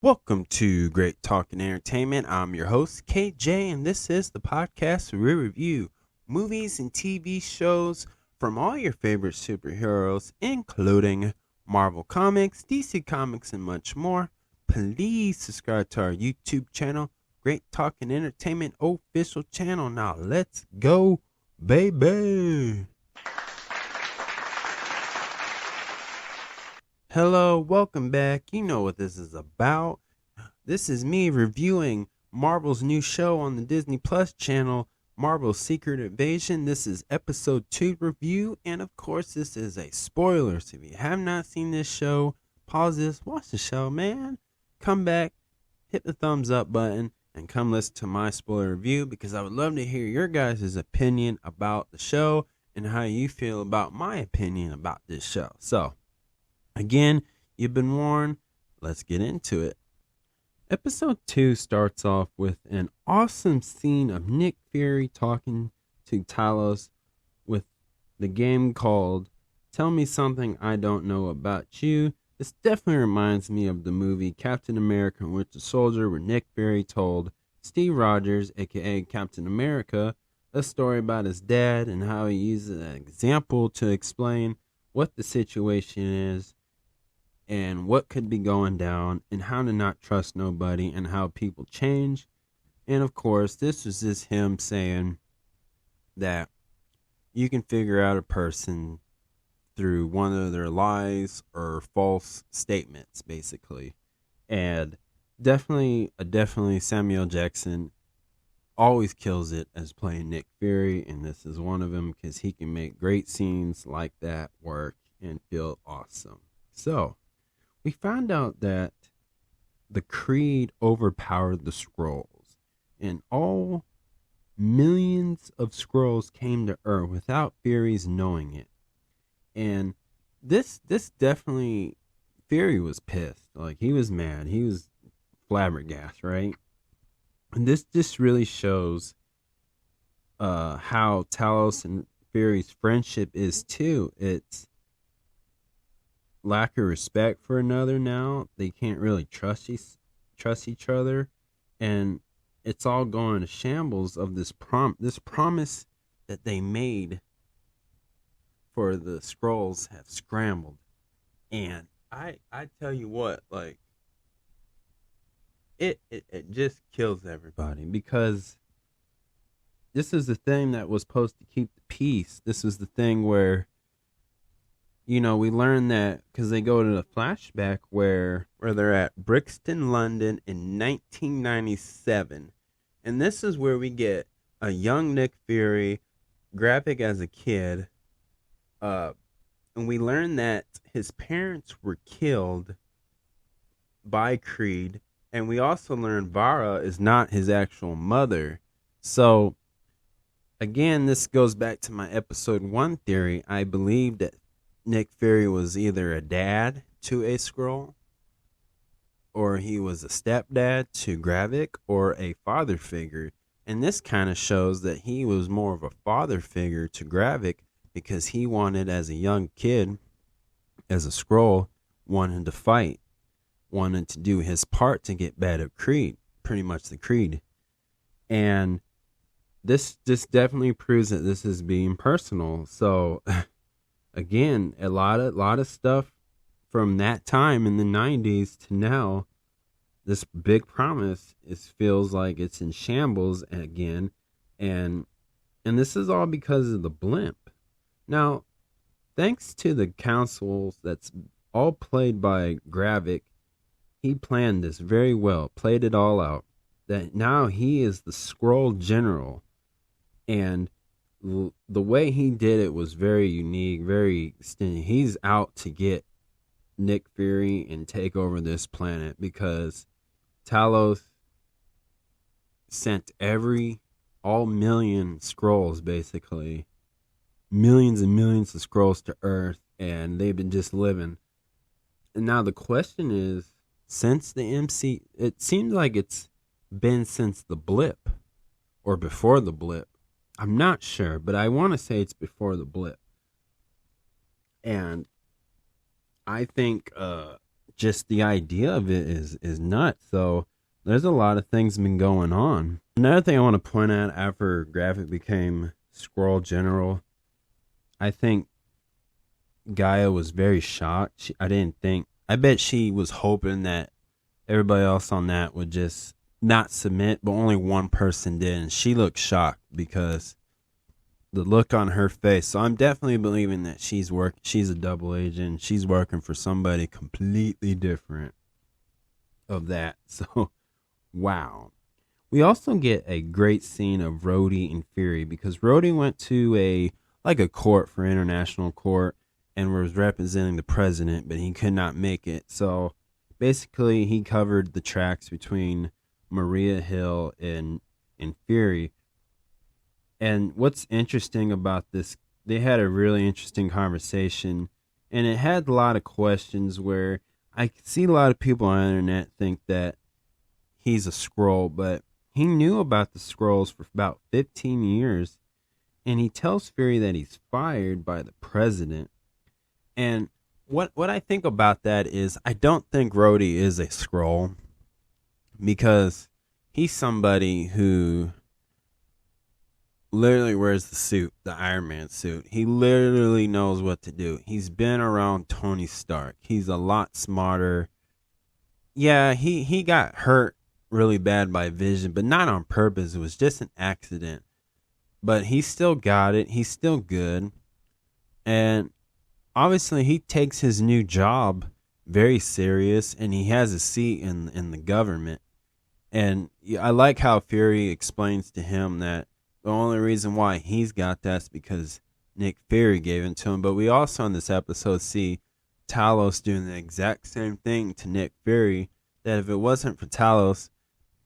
Welcome to Great Talking Entertainment. I'm your host, KJ, and this is the podcast where we review movies and TV shows from all your favorite superheroes, including Marvel Comics, DC Comics, and much more. Please subscribe to our YouTube channel, Great Talking Entertainment official channel. Now let's go, baby. Hello, welcome back. You know what this is about. This is me reviewing Marvel's new show on the Disney Plus channel, Marvel's Secret Invasion. This is episode 2 review, and of course, this is a spoiler. So if you have not seen this show, pause this, watch the show, man. Come back, hit the thumbs up button, and come listen to my spoiler review because I would love to hear your guys' opinion about the show and how you feel about my opinion about this show. So, again, you've been warned. Let's get into it. Episode 2 starts off with an awesome scene of Nick Fury talking to Talos with the game called Tell Me Something I Don't Know About You. This definitely reminds me of the movie Captain America and Winter Soldier, where Nick Fury told Steve Rogers, aka Captain America, a story about his dad and how he uses an example to explain what the situation is and what could be going down, and how to not trust nobody, and how people change. And of course, this was just him saying that you can figure out a person through one of their lies or false statements, basically. And definitely Samuel Jackson always kills it as playing Nick Fury, and this is one of them because he can make great scenes like that work and feel awesome. So, we found out that the Kree overpowered the Skrulls, and all millions of Skrulls came to Earth without Fury's knowing it. And this definitely, Fury was pissed. Like, he was mad. He was flabbergasted, right? And this just really shows how Talos and Fury's friendship is too. It's lack of respect for another now. They can't really trust each other, and it's all going to shambles of this promise that they made for the Skrulls have scrambled. And I tell you what, like, it just kills everybody, because this is the thing that was supposed to keep the peace. This was the thing where, you know, we learn that because they go to the flashback where they're at Brixton, London in 1997. And this is where we get a young Nick Fury, graphic as a kid. And we learn that his parents were killed by Creed. And we also learn Vara is not his actual mother. So, again, this goes back to my episode 1 theory. I believe that Nick Fury was either a dad to a Skrull, or he was a stepdad to Gravik, or a father figure. And this kind of shows that he was more of a father figure to Gravik, because he wanted, as a young kid, as a Skrull, wanted to fight, wanted to do his part to get back at Creed, pretty much the Creed. And this just definitely proves that this is being personal. So again, a lot of stuff from that time in the 90s to now, this big promise feels like it's in shambles again, and this is all because of the blimp. Now, thanks to the councils that's all played by Gravik, he planned this very well, played it all out, that now he is the Skrull General, and the way he did it was very unique, very stingy. He's out to get Nick Fury and take over this planet, because Talos sent all million Skrulls, basically, millions and millions of Skrulls to Earth, and they've been just living. And now the question is, since the MC, it seems like it's been since the blip, or before the blip. I'm not sure, but I want to say it's before the blip. And I think just the idea of it is nuts. So there's a lot of things been going on. Another thing I want to point out, after Gravik became Skrull General, I think Gaia was very shocked. I bet she was hoping that everybody else on that would just not submit, but only one person did, and she looked shocked because the look on her face. So I'm definitely believing that she's a double agent. She's working for somebody completely different of that. So, wow. We also get a great scene of Rhodey and Fury, because Rhodey went to a court for international court and was representing the president, but he could not make it. So basically he covered the tracks between Maria Hill and Fury. And what's interesting about this, they had a really interesting conversation, and it had a lot of questions where I see a lot of people on the internet think that he's a Skrull, but he knew about the Skrulls for about 15 years, and he tells Fury that he's fired by the president. And what I think about that is, I don't think Rhodey is a Skrull, because he's somebody who literally wears the suit, the Iron Man suit. He literally knows what to do. He's been around Tony Stark. He's a lot smarter. Yeah, he got hurt really bad by Vision, but not on purpose. It was just an accident. But he still got it. He's still good. And obviously he takes his new job very serious, and he has a seat in the government. And I like how Fury explains to him that the only reason why he's got that's because Nick Fury gave it to him. But we also in this episode see Talos doing the exact same thing to Nick Fury, that if it wasn't for Talos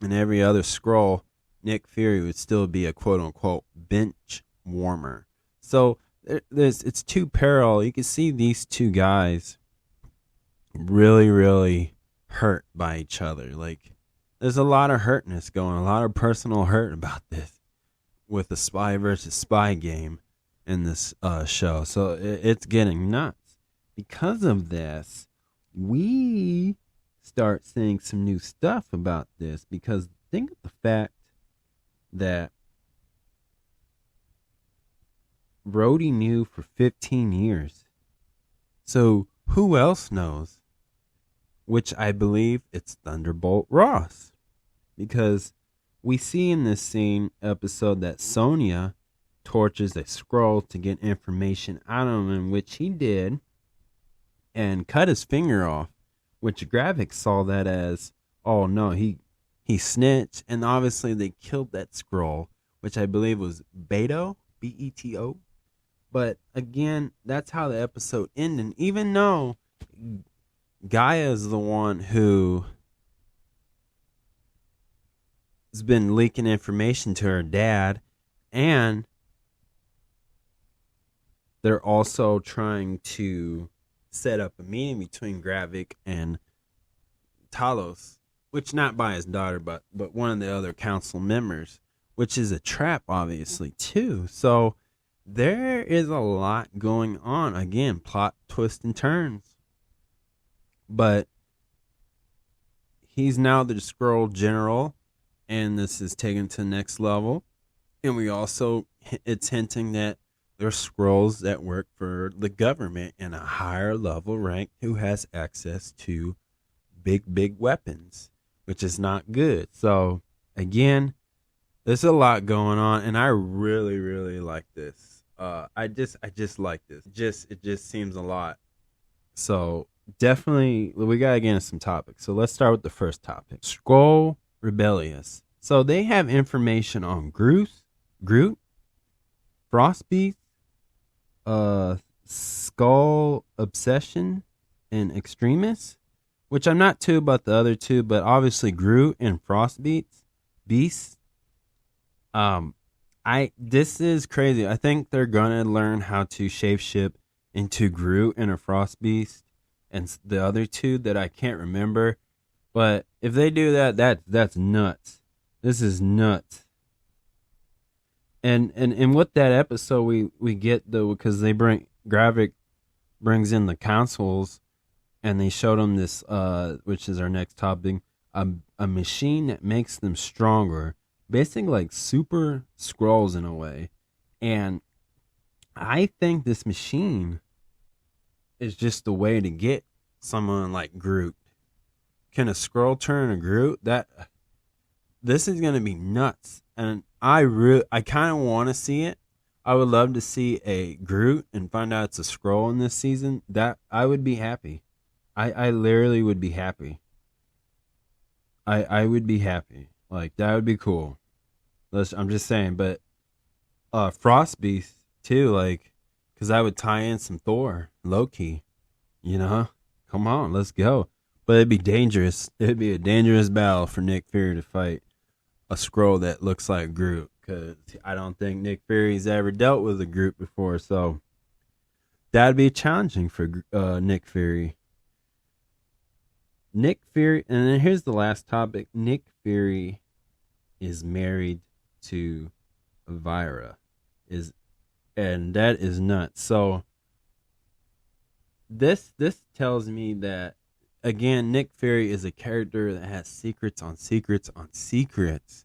and every other Skrull, Nick Fury would still be a quote-unquote bench warmer. So it's two parallel. You can see these two guys really, really hurt by each other. Like, there's a lot of hurtness going, a lot of personal hurt about this with the spy versus spy game in this show. So it's getting nuts. Because of this, we start seeing some new stuff about this, because think of the fact that Rhodey knew for 15 years. So who else knows? Which I believe it's Thunderbolt Ross, because we see in this episode that Sonya tortures a Skrull to get information out of him, in which he did, and cut his finger off, which Gravik saw that as, oh no, he snitched, and obviously they killed that Skrull, which I believe was Beto, Beto. But again, that's how the episode ended. Even though Gaia is the one who has been leaking information to her dad, and they're also trying to set up a meeting between Gravik and Talos, which not by his daughter, but one of the other council members, which is a trap, obviously, too. So there is a lot going on. Again, plot twists and turns. But he's now the Skrull General, and this is taken to the next level. And we also, it's hinting that there's Skrulls that work for the government in a higher level rank who has access to big weapons, which is not good. So again, there's a lot going on, and I really, really like this. I just like this. It just seems a lot. So definitely, we gotta get into some topics. So let's start with the first topic: Skrull Rebellious. So they have information on Groot, Frostbeast, Skull Obsession, and Extremis, which I'm not too about the other two, but obviously Groot and Frostbeast. This is crazy. I think they're gonna learn how to shapeshift into Groot and a Frostbeast, and the other two that I can't remember. But if they do that, that's nuts. This is nuts. And with that episode we get though, because Gravik brings in the councils and they showed them this, which is our next topic, a machine that makes them stronger, basically like super scrolls in a way. And I think this machine is just the way to get someone like Groot. Can a scroll turn a Groot? This is gonna be nuts, and I kind of want to see it. I would love to see a Groot and find out it's a scroll in this season. That I would be happy. I literally would be happy. I would be happy. Like that would be cool. I'm just saying, but Frost Beast too, like, because I would tie in some Thor, Loki. You know, come on, let's go. But it'd be dangerous. It'd be a dangerous battle for Nick Fury to fight a scroll that looks like Groot, because I don't think Nick Fury's ever dealt with a Groot before. So that'd be challenging for Nick Fury. Nick Fury, and then here's the last topic. Nick Fury is married to Vira, and that is nuts. So this tells me that, again, Nick Fury is a character that has secrets on secrets on secrets.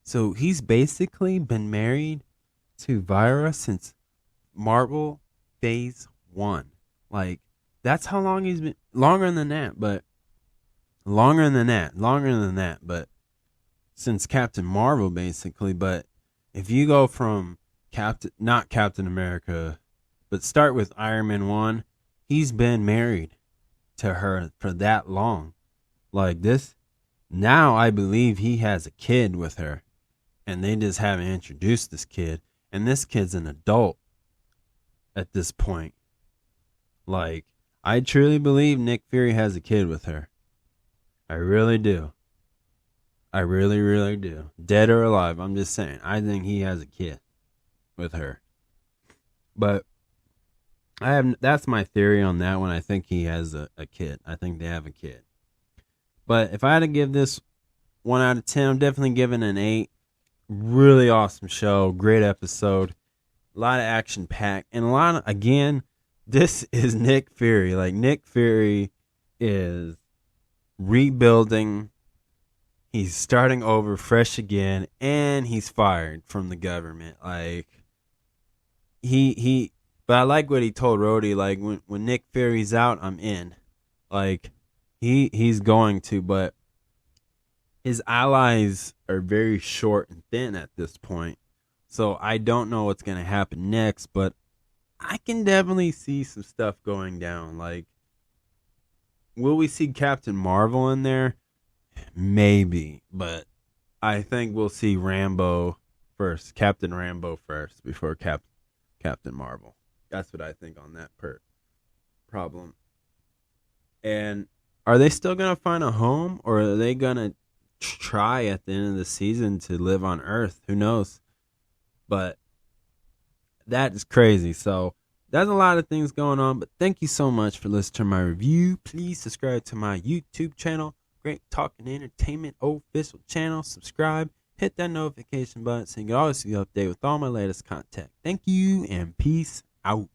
So he's basically been married to Vira since Marvel Phase 1. Like, that's how long he's been. Longer than that, but since Captain Marvel, basically. But if you go from not Captain America, but start with Iron Man 1, he's been married to her for that long. Like this, now I believe he has a kid with her, and they just haven't introduced this kid, and this kid's an adult at this point. Like, I truly believe Nick Fury has a kid with her. I really do. I really, really do. Dead or alive, I'm just saying. I think he has a kid with her. But that's my theory on that one. I think he has a kid. I think they have a kid. But if I had to give this 1 out of 10, I'm definitely giving an 8. Really awesome show. Great episode. A lot of action packed. And a lot of, again, this is Nick Fury. Like, Nick Fury is rebuilding. He's starting over fresh again, and he's fired from the government. Like, but I like what he told Rhodey. Like, when Nick Fury's out, I'm in. Like, he's going to, but his allies are very short and thin at this point. So I don't know what's going to happen next, but I can definitely see some stuff going down. Like, will we see Captain Marvel in there? Maybe, but I think we'll see Rambo first. Captain Rambo first before Captain Marvel. That's what I think on that problem. And are they still going to find a home, or are they going to try at the end of the season to live on Earth? Who knows? But that is crazy. So there's a lot of things going on, but thank you so much for listening to my review. Please subscribe to my YouTube channel, Great Talking Entertainment official channel. Subscribe, hit that notification button so you can always be updated with all my latest content. Thank you, and peace out.